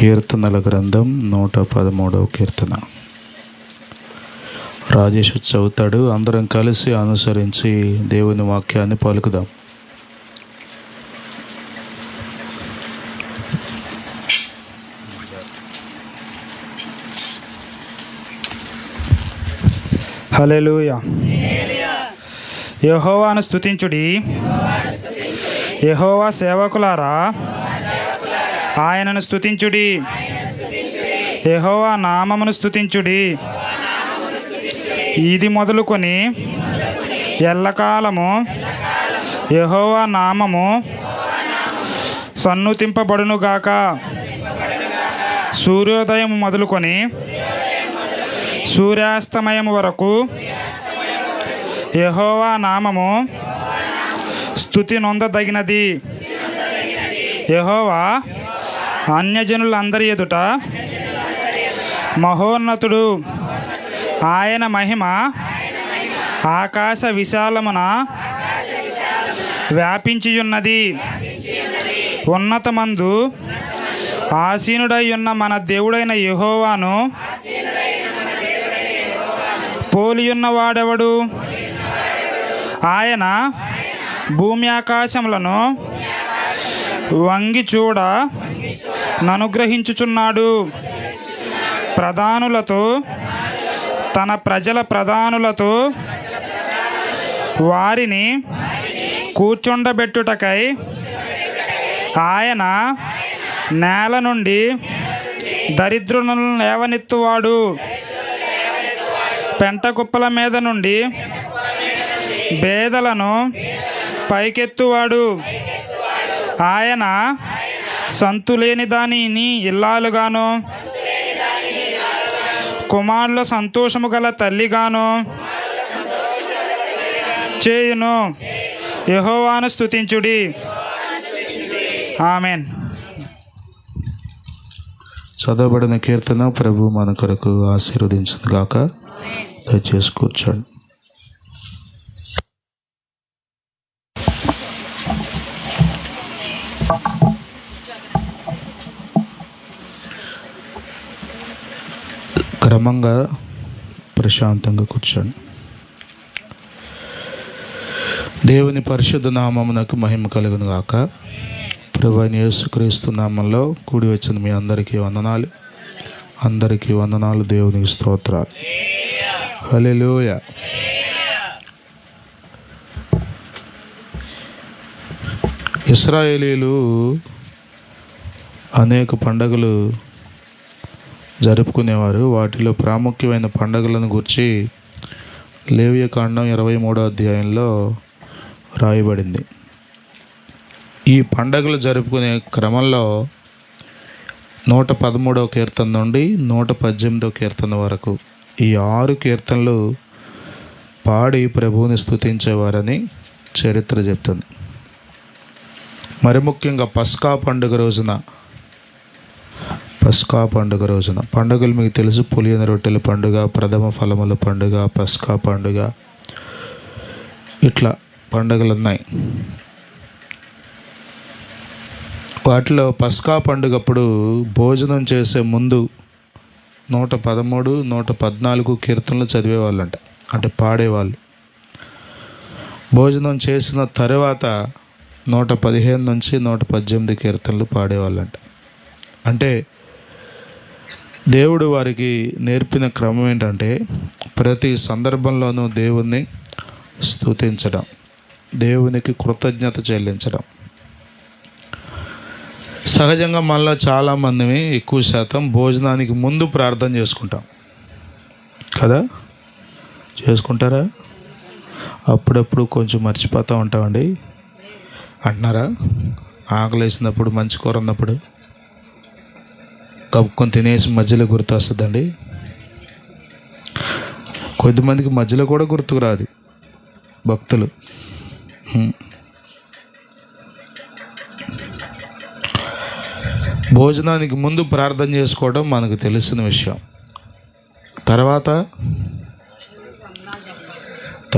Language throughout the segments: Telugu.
కీర్తనల గ్రంథం 113వ కీర్తన. రాజేష్ చదువుతాడు. అందరం కలిసి అనుసరించి దేవుని వాక్యాన్ని పలుకుదాం. హల్లెలూయా. యెహోవాను స్తుతించుడి, యెహోవా సేవకులారా ఆయనను స్తుతించుడి, యెహోవా నామమును స్తుతించుడి. ఇది మొదలుకొని ఎల్లకాలము యెహోవా నామము సన్నుతింపబడునుగాక. సూర్యోదయం మొదలుకొని సూర్యాస్తమయం వరకు యెహోవా నామము స్తుతి నొందదగినది. యెహోవా అన్యజనులందరి ఎదుట మహోన్నతుడు. ఆయన మహిమ ఆకాశ విశాలమున వ్యాపించియున్నది. ఉన్నతమందు ఆసీనుడై ఉన్న మన దేవుడైన యెహోవాను పోలియున్నవాడెవడు? ఆయన భూమి ఆకాశములను వంగి చూడ ననుగ్రహించుచున్నాడు. ప్రధానులతో, తన ప్రజల ప్రధానులతో వారిని కూర్చుండబెట్టుటకై ఆయన నేల నుండి దరిద్రులను లేవనెత్తువాడు. పెంట కుప్పల మీద నుండి బేదలను పైకెత్తువాడు. ఆయన సంతులేని దానిని ఇల్లాలుగాను, కుమారుల సంతోషము గల తల్లిగాను చేయును. యెహోవాను స్తుతించుడి. ఆమేన్. చదవబడిన కీర్తన ప్రభు మన కొరకు ఆశీర్వదించును గాక. దయచేసి కూర్చోండి. క్రమంగా ప్రశాంతంగా కూర్చోండి. దేవుని పరిశుద్ధ నామమునకు మహిమ కలుగును గాక. ప్రభువైన యేసుక్రీస్తు నామంలో కూడి వచ్చిన మీ అందరికీ వందనాలు. అందరికీ వందనాలు. దేవునికి స్తోత్రాలు. హల్లెలూయా. ఇశ్రాయేలీలు అనేక పండుగలు జరుపుకునేవారు. వాటిలో ప్రాముఖ్యమైన పండుగలను గురించి లేవియకాండం 23వ అధ్యాయంలో రాయబడింది. ఈ పండుగలు జరుపుకునే క్రమంలో 113వ కీర్తన నుండి 118వ కీర్తన వరకు ఈ 6 కీర్తనలు పాడి ప్రభువుని స్తుతించేవారని చరిత్ర చెప్తుంది. మరి ముఖ్యంగా పస్కా పండుగ రోజున పండుగలు మీకు తెలుసు. పులియని రొట్టెల పండుగ, ప్రథమ ఫలముల పండుగ, పస్కా పండుగ, ఇట్లా పండుగలు ఉన్నాయి. వాటిలో పస్కా పండుగప్పుడు భోజనం చేసే ముందు 113, 114 కీర్తనలు చదివేవాళ్ళంట, అంటే పాడేవాళ్ళు. భోజనం చేసిన తర్వాత 115 నుంచి 118 కీర్తనలు పాడేవాళ్ళంట. అంటే దేవుడు వారికి నేర్పిన క్రమం ఏంటంటే ప్రతి సందర్భంలోనూ దేవుణ్ణి స్తుతించడం, దేవునికి కృతజ్ఞత చెల్లించడం. సహజంగా మనలో చాలామంది ఎక్కువ శాతం భోజనానికి ముందు ప్రార్థన చేసుకుంటాం కదా. చేసుకుంటారా? అప్పుడప్పుడు కొంచెం మర్చిపోతూ ఉంటామండి అంటున్నారా? ఆకలి వేసినప్పుడు, మంచి కూర ఉన్నప్పుడు కప్పుకొని తినేసి మధ్యలో గుర్తు వస్తుందండి. కొద్దిమందికి మధ్యలో కూడా గుర్తుకు రాదు భక్తులు. భోజనానికి ముందు ప్రార్థన చేసుకోవడం మనకు తెలిసిన విషయం.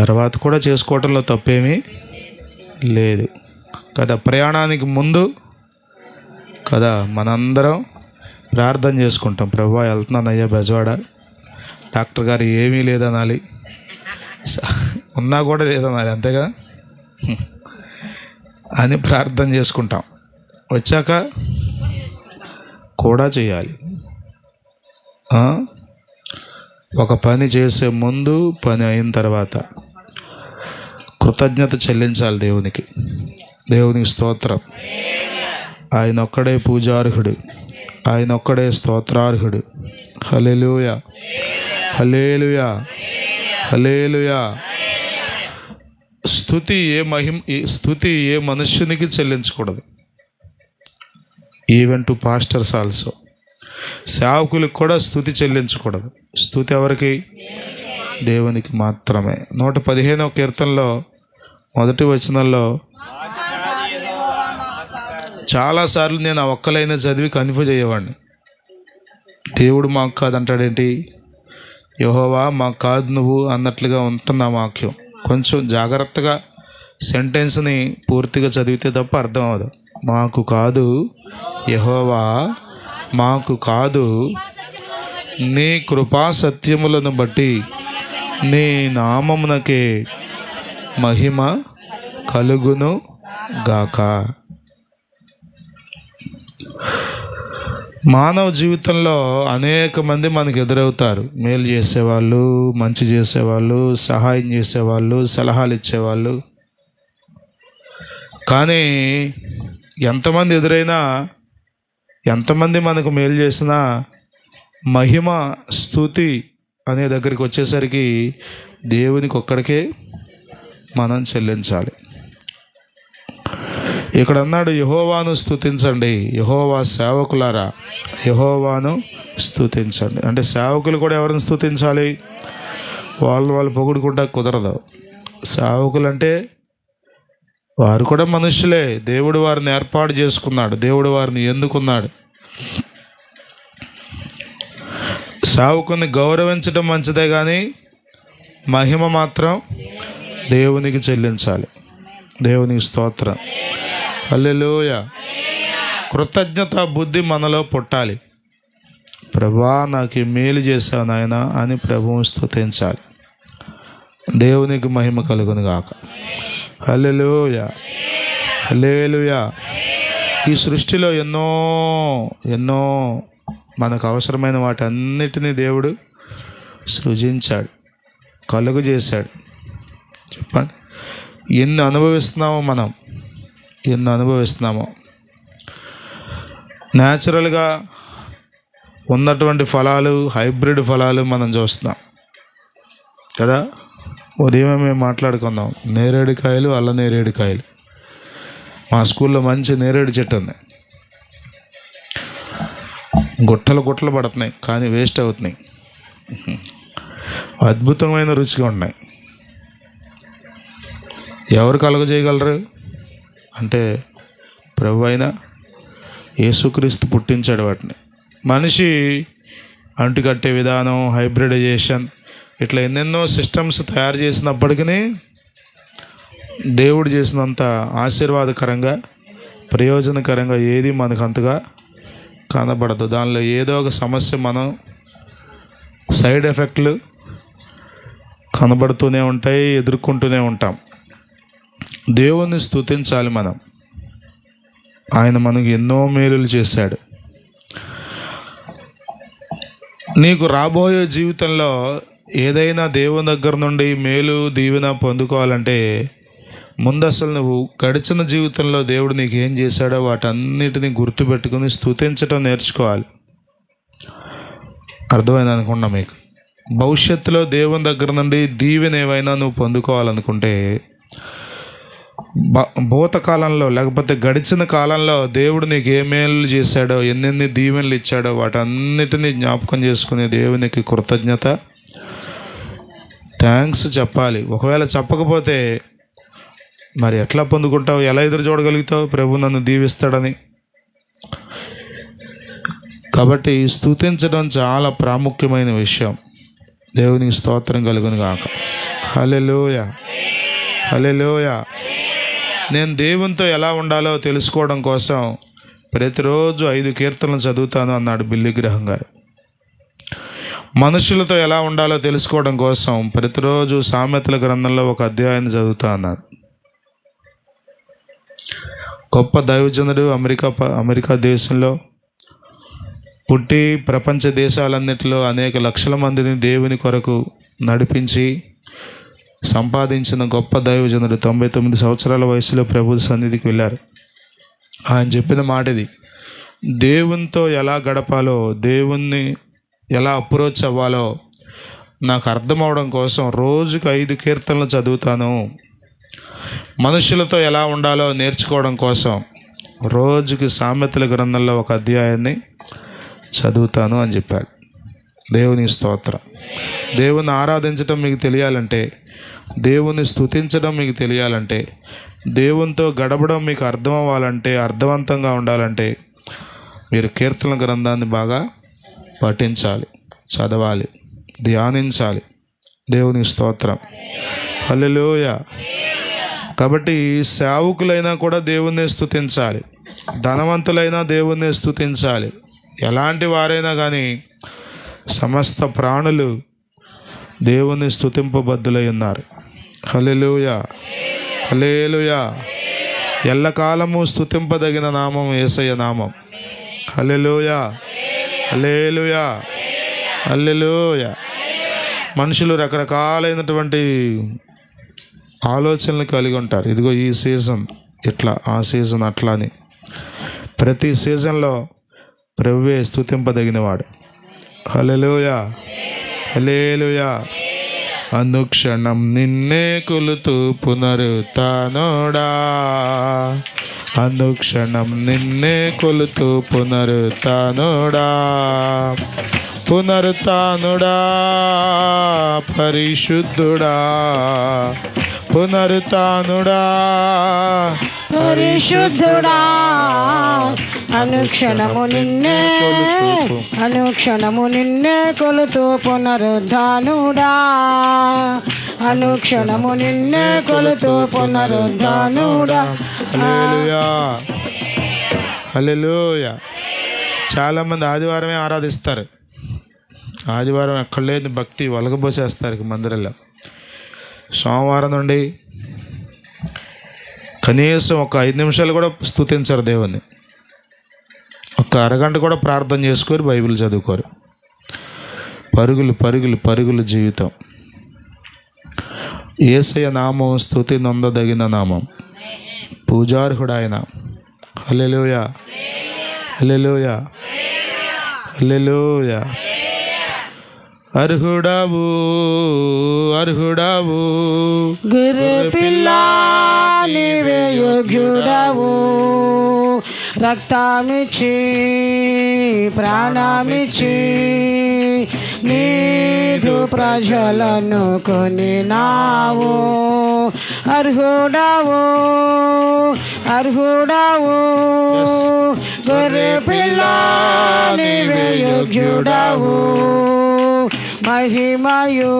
తర్వాత కూడా చేసుకోవడంలో తప్పేమీ లేదు కదా. ప్రయాణానికి ముందు కదా మనందరం ప్రార్థన చేసుకుంటాం. ప్రభువా వెళ్తున్నానయ్యా బెజవాడ, డాక్టర్ గారు ఏమీ లేదనాలి, ఉన్నా కూడా లేదనాలి, అంతేగా అని ప్రార్థన చేసుకుంటాం. వచ్చాక కూడా చేయాలి. ఒక పని చేసే ముందు, పని అయిన తర్వాత కృతజ్ఞత చెల్లించాలి దేవునికి. దేవునికి స్తోత్రం. ఆయన ఒక్కడే పూజార్హుడు, ఆయన ఒక్కడే స్తోత్రార్హుడు. హల్లెలూయా, హల్లెలూయా, హల్లెలూయా. స్తుతి ఏ మనుష్యునికి చెల్లించకూడదు. Even to pastors also. సేవకులకు కూడా స్తుతి చెల్లించకూడదు. స్తుతి ఎవరికి? దేవునికి మాత్రమే. 115వ కీర్తనలో 1వ వచనంలో చాలాసార్లు నేను ఆ ఒక్కలైనా చదివి కన్ఫ్యూజ్ అయ్యేవాడిని. దేవుడు మాకు కాదు అంటాడేంటి, యెహోవా మాకు కాదు నువ్వు అన్నట్లుగా ఉంటుంది ఆ వాక్యం. కొంచెం జాగ్రత్తగా సెంటెన్స్ని పూర్తిగా చదివితే తప్ప అర్థం అవ్వదు. మాకు కాదు యెహోవా, మాకు కాదు, నీ కృపా సత్యములను బట్టి నీ నామమునకే మహిమ కలుగును గాక. మానవ జీవితంలో అనేక మంది మనకు ఎదురవుతారు. మేలు చేసేవాళ్ళు, మంచి చేసేవాళ్ళు, సహాయం చేసేవాళ్ళు, సలహాలు ఇచ్చేవాళ్ళు. కానీ ఎంతమంది ఎదురైనా, ఎంతమంది మనకు మేలు చేసినా మహిమ స్తుతి అనే దగ్గరికి వచ్చేసరికి దేవునికి ఒక్కడికే మనం చెల్లించాలి. ఇక్కడ అన్నాడు, యెహోవాను స్తుతించండి, యెహోవా సేవకులారా యెహోవాను స్తుతించండి. అంటే సేవకులు కూడా ఎవరిని స్తుతించాలి? వాళ్ళు పొగుడుకుంటా కుదరదు. సేవకులు అంటే వారు కూడా మనుషులే. దేవుడు వారిని ఏర్పాటు చేసుకున్నాడు, దేవుడు వారిని ఎన్నుకున్నాడు. సేవకుని గౌరవించడం మంచిదే, కానీ మహిమ మాత్రం దేవునికి చెల్లించాలి. దేవునికి స్తోత్రం. హల్లెలూయా. కృతజ్ఞత బుద్ధి మనలో పుట్టాలి. ప్రభువా నాకు ఈ మేలు చేశావు నాయన అని ప్రభువుని స్తుతించాలి. దేవునికి మహిమ కలుగును గాక. హల్లెలూయా, హల్లెలూయా. ఈ సృష్టిలో ఎన్నో ఎన్నో మనకు అవసరమైన వాటి అన్నిటినీ దేవుడు సృజించాడు, కలుగు చేశాడు. చెప్పండి, ఎన్ని అనుభవిస్తున్నామో మనం, ఎన్ని అనుభవిస్తున్నామో. న్యాచురల్గా ఉన్నటువంటి ఫలాలు, హైబ్రిడ్ ఫలాలు మనం చూస్తున్నాం కదా. ఉదయమే మేము మాట్లాడుకున్నాం, నేరేడుకాయలు, అల్ల నేరేడుకాయలు. మా స్కూల్లో మంచి నేరేడు చెట్టు ఉంది. గుట్టలు గుట్టలు పడుతున్నాయి, కానీ వేస్ట్ అవుతున్నాయి. అద్భుతమైన రుచిగా ఉన్నాయి. ఎవరు కలుగజేయగలరు అంటే ప్రభు అయిన యేసుక్రీస్తు పుట్టించాడు వాటిని. మనిషి అంటుకట్టే విధానం, హైబ్రిడైజేషన్, ఇట్లా ఎన్నెన్నో సిస్టమ్స్ తయారు చేసినప్పటికీ దేవుడు చేసినంత ఆశీర్వాదకరంగా, ప్రయోజనకరంగా ఏది మనకు అంతగా కనబడదు. దానిలో ఏదో ఒక సమస్య, మనం సైడ్ ఎఫెక్ట్లు కనబడుతూనే ఉంటాయి, ఎదుర్కొంటూనే ఉంటాం. దేవుణ్ణి స్తుతించాలి మనం. ఆయన మనకు ఎన్నో మేలులు చేశాడు. నీకు రాబోయే జీవితంలో ఏదైనా దేవుని దగ్గర నుండి మేలు, దీవెన పొందుకోవాలంటే ముందు అసలు నువ్వు గడిచిన జీవితంలో దేవుడు నీకు ఏం చేశాడో వాటన్నిటిని గుర్తుపెట్టుకుని స్తుతించడం నేర్చుకోవాలి. అర్థమైంది అనుకున్నా మీకు. భవిష్యత్తులో దేవుని దగ్గర నుండి దీవెన ఏవైనా నువ్వు పొందుకోవాలనుకుంటే భూతకాలంలో లేకపోతే గడిచిన కాలంలో దేవుడు నీకు ఏ మేలు చేశాడో, ఎన్నెన్ని దీవెనలు ఇచ్చాడో వాటన్నిటినీ జ్ఞాపకం చేసుకునే దేవునికి కృతజ్ఞత, థ్యాంక్స్ చెప్పాలి. ఒకవేళ చెప్పకపోతే మరి ఎట్లా పొందుకుంటావు? ఎలా ఎదురు చూడగలుగుతావు ప్రభు నన్ను దీవిస్తాడని? కాబట్టి స్తుతించడం చాలా ప్రాముఖ్యమైన విషయం. దేవునికి స్తోత్రం కలుగును గాక. హల్లెలూయా, హల్లెలూయా. నేను దేవునితో ఎలా ఉండాలో తెలుసుకోవడం కోసం ప్రతిరోజు 5 కీర్తనలు చదువుతాను అన్నాడు బిల్లి గ్రహం గారు. మనుషులతో ఎలా ఉండాలో తెలుసుకోవడం కోసం ప్రతిరోజు సామెతల గ్రంథంలో ఒక అధ్యాయాన్ని చదువుతా అన్నాడు. గొప్ప దైవజనుడు అమెరికా దేశంలో పుట్టి ప్రపంచ దేశాలన్నిటిలో అనేక లక్షల మందిని దేవుని కొరకు నడిపించి సంపాదించిన గొప్ప దైవజనుడు 99 సంవత్సరాల వయసులో ప్రభు సన్నిధికి వెళ్ళారు. ఆయన చెప్పిన మాట ఇది: దేవునితో ఎలా గడపాలో, దేవుణ్ణి ఎలా అప్రోచ్ అవ్వాలో నాకు అర్థం అవడం కోసం రోజుకు 5 కీర్తనలు చదువుతాను. మనుషులతో ఎలా ఉండాలో నేర్చుకోవడం కోసం రోజుకి సామెతల గ్రంథంలో ఒక అధ్యాయాన్ని చదువుతాను అని చెప్పాడు. దేవుని స్తోత్రం. దేవుని ఆరాధించడం మీకు తెలియాలంటే, దేవుని స్తుతించడం మీకు తెలియాలంటే, దేవునితో గడపడం మీకు అర్థం అవ్వాలంటే, అర్థవంతంగా ఉండాలంటే మీరు కీర్తన గ్రంథాన్ని బాగా పఠించాలి, చదవాలి, ధ్యానించాలి. దేవుని స్తోత్రం. హల్లెలూయా. కాబట్టి సేవకులైనా కూడా దేవుణ్ణి స్తుతించాలి, ధనవంతులైనా దేవుణ్ణి స్తుతించాలి. ఎలాంటి వారైనా కానీ సమస్త ప్రాణులు దేవుని స్తుతింపబద్దులై ఉన్నారు. హల్లెలూయా, హల్లెలూయా. ఎల్లకాలము స్తుతింపదగిన నామం యేసయ్య నామం. హల్లెలూయా, హల్లెలూయా, హల్లెలూయా. మనుషులు రకరకాలైనటువంటి ఆలోచనలు కలిగి ఉంటారు. ఇదిగో ఈ సీజన్ ఇట్లా, ఆ సీజన్ అట్లా అని. ప్రతి సీజన్లో ప్రభువే స్తుతింపదగినవాడు. హల్లెలూయా, హల్లెలూయా. అనుక్షణం నిన్నే కొలుతూ పునరుత్థానుడా, అనుక్షణం నిన్నే కొలుతూ పునరుత్థానుడా, పునరుత్థానుడా, పరిశుద్ధుడా, పునరుత్థానుడా, పరిశుద్ధుడా. అనుక్షణము నిన్నే, అనుక్షణము నిన్నే కొలుతూ పునరుద్ధానుడా, అనుక్షణము నిన్నే కొలుతూ పునరుద్ధానుడా. హల్లెలూయా, హల్లెలూయా. చాలామంది ఆదివారమే ఆరాధిస్తారు. ఆదివారం ఎక్కడ లేని భక్తి వలగబోసేస్తారు మందిరంలో. సోమవారం నుండి కనీసం ఒక 5 నిమిషాలు కూడా స్తుతించరు దేవుణ్ణి. ఒక అరగంట కూడా ప్రార్థన చేసుకోరు, బైబిల్ చదువుకోరు. పరుగులు పరుగులు పరుగులు జీవితం. యేసయ్య నామం స్తుతి నొందదగిన నామం, పూజార్హుడు ఆయన. హల్లెలూయా, హల్లెలూయా, హల్లెలూయా. అర్హుడావు, అర్హుడావు, గురు పిల్ల నీవే యోగ్యుడవు, రక్తమిచ్చి ప్రాణమిచ్చి నీదు ప్రజలను కొనినావు. అర్హుడవు, అర్హుడవు, గొర్రె పిల్ల నీవే యోగ్యుడవు, మహిమయు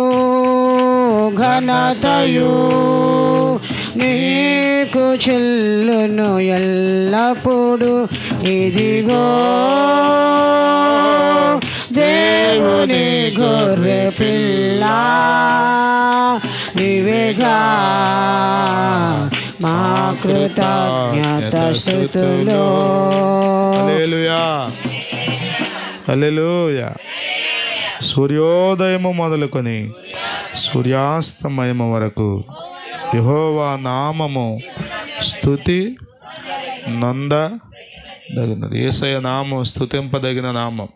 ఘనతయు నీకు చెల్లును ఎల్లప్పుడు. ఇదిగో దేవుని గొర్రె పిల్ల, నీవేగా మా కృతజ్ఞత స్తుతులు. హల్లెలూయా, హల్లెలూయా. సూర్యోదయము మొదలుకొని సూర్యాస్తమయము వరకు యెహోవా నామము స్తుతి నందదగినది. యేసయ్య నామం స్తుతింపదగిన నామం.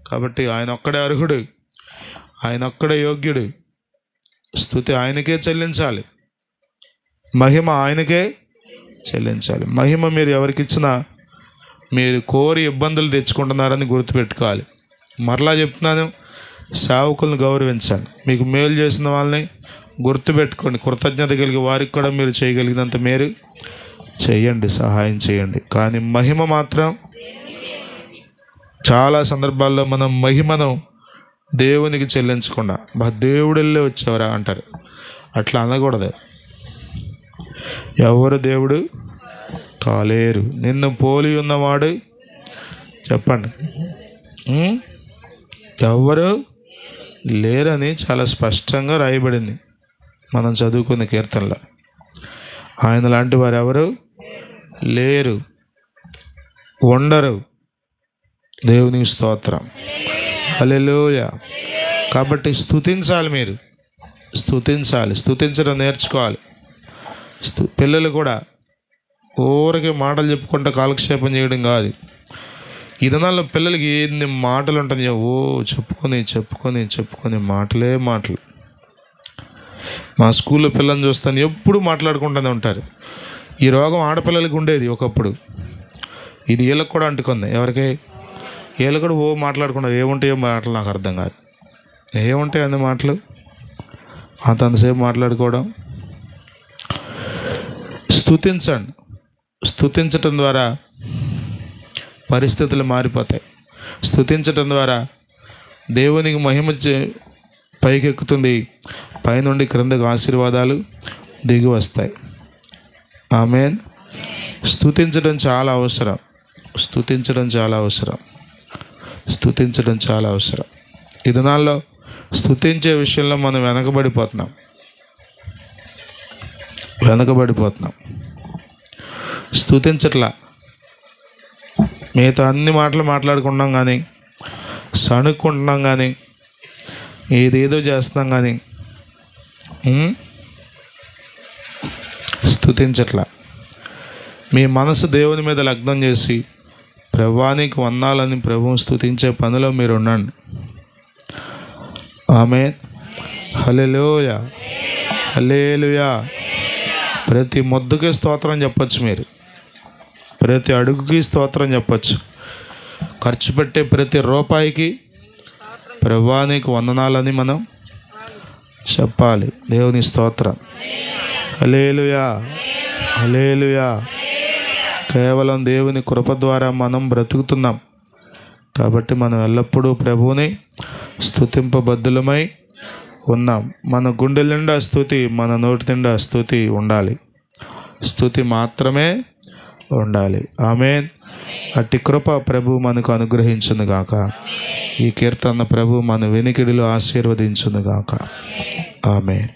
కాబట్టి ఆయన ఒక్కడే అర్హుడు, ఆయన ఒక్కడే యోగ్యుడు. స్తుతి ఆయనకే చెల్లించాలి, మహిమ ఆయనకే చెల్లించాలి. మహిమ మీరు ఎవరికిచ్చినా మీరు కోరి ఇబ్బందులు తెచ్చుకుంటున్నారని గుర్తుపెట్టుకోవాలి. మరలా చెప్తున్నాను, సేవకులను గౌరవించండి. మీకు మేలు చేసిన వాళ్ళని గుర్తుపెట్టుకోండి. కృతజ్ఞత కలిగి వారికి కూడా మీరు చేయగలిగినంత మీరు చేయండి, సహాయం చేయండి. కానీ మహిమ మాత్రం చాలా సందర్భాల్లో మనం మహిమను దేవునికి చెల్లించకుండా దేవుడెళ్ళే వచ్చేవరా అంటారు. అట్లా అనకూడదు. ఎవరు దేవుడు కాలేరు. నిన్ను పోలి ఉన్నవాడు చెప్పండి ఎవరు లేరని చాలా స్పష్టంగా రాయబడింది మనం చదువుకున్న కీర్తనలో. ఆయన లాంటి వారు ఎవరు లేరు, ఉండరు. దేవునికి స్తోత్రం, హల్లెలూయా. కాబట్టి స్తుతించాలి, మీరు స్తుతించాలి, స్తుతించడం నేర్చుకోవాలి. పిల్లలు కూడా ఊరికి మాటలు చెప్పుకుంటూ కాలక్షేపం చేయడం కాదు. ఈ దినాల్లో పిల్లలకి ఎన్ని మాటలు ఉంటాయో చెప్పుకొని చెప్పుకొని చెప్పుకొని మాటలు. మా స్కూల్లో పిల్లల్ని చూస్తాను ఎప్పుడు మాట్లాడుకుంటూనే ఉంటారు. ఈ రోగం ఆడపిల్లలకి ఉండేది ఒకప్పుడు, ఇది వీళ్ళకి కూడా అంటుకుంది. ఎవరికి? వీళ్ళు కూడా మాట్లాడుకున్నారు. ఏముంటాయో మాటలు నాకు అర్థం కాదు. ఏముంటాయి అన్ని మాటలు అంతసేపు మాట్లాడుకోవడం. స్తుతించండి. స్తుతించటం ద్వారా పరిస్థితులు మారిపోతాయి. స్తుతించటం ద్వారా దేవునికి మహిమ పైకెక్కుతుంది, పైనుండి క్రిందకు ఆశీర్వాదాలు దిగి వస్తాయి. ఆమేన్. స్తుతించడం చాలా అవసరం. ఈ దినాల్లో స్తుతించే విషయంలో మనం వెనకబడిపోతున్నాం. స్తుతించట్లా. మిగతా అన్ని మాటలు మాట్లాడుకుంటున్నాం కానీ, సణుక్కుంటున్నాం కానీ, ఏదేదో చేస్తున్నాం కానీ స్తుతించట్లా. మీ మనసు దేవుని మీద లగ్నం చేసి ప్రభువానికి వందనాలని ప్రభువుని స్తుతించే పనిలో మీరు ఉండండి. ఆమేన్. హల్లెలూయా, హల్లెలూయా. ప్రతి ముద్దకి స్తోత్రం చెప్పచ్చు, మీరు ప్రతి అడుగుకి స్తోత్రం చెప్పచ్చు. ఖర్చు పెట్టే ప్రతి రూపాయికి ప్రభువానికి వందనాలని మనం చెప్పాలి. దేవుని స్తోత్రం, హల్లెలూయా, హల్లెలూయా. కేవలం దేవుని కృప ద్వారా మనం బ్రతుకుతున్నాం. కాబట్టి మనం ఎల్లప్పుడూ ప్రభువుని స్తుతింపబద్ధులమై ఉన్నాం. మన గుండె నిండా స్తుతి, మన నోటి నిండా స్తుతి ఉండాలి. స్తుతి మాత్రమే ఉండాలి. ఆమేన్. అట్టి కృప ప్రభు మనకు అనుగ్రహించును గాక. ఈ కీర్తన ప్రభు మన వెనికిడిలో ఆశీర్వదించును గాక. ఆమేన్.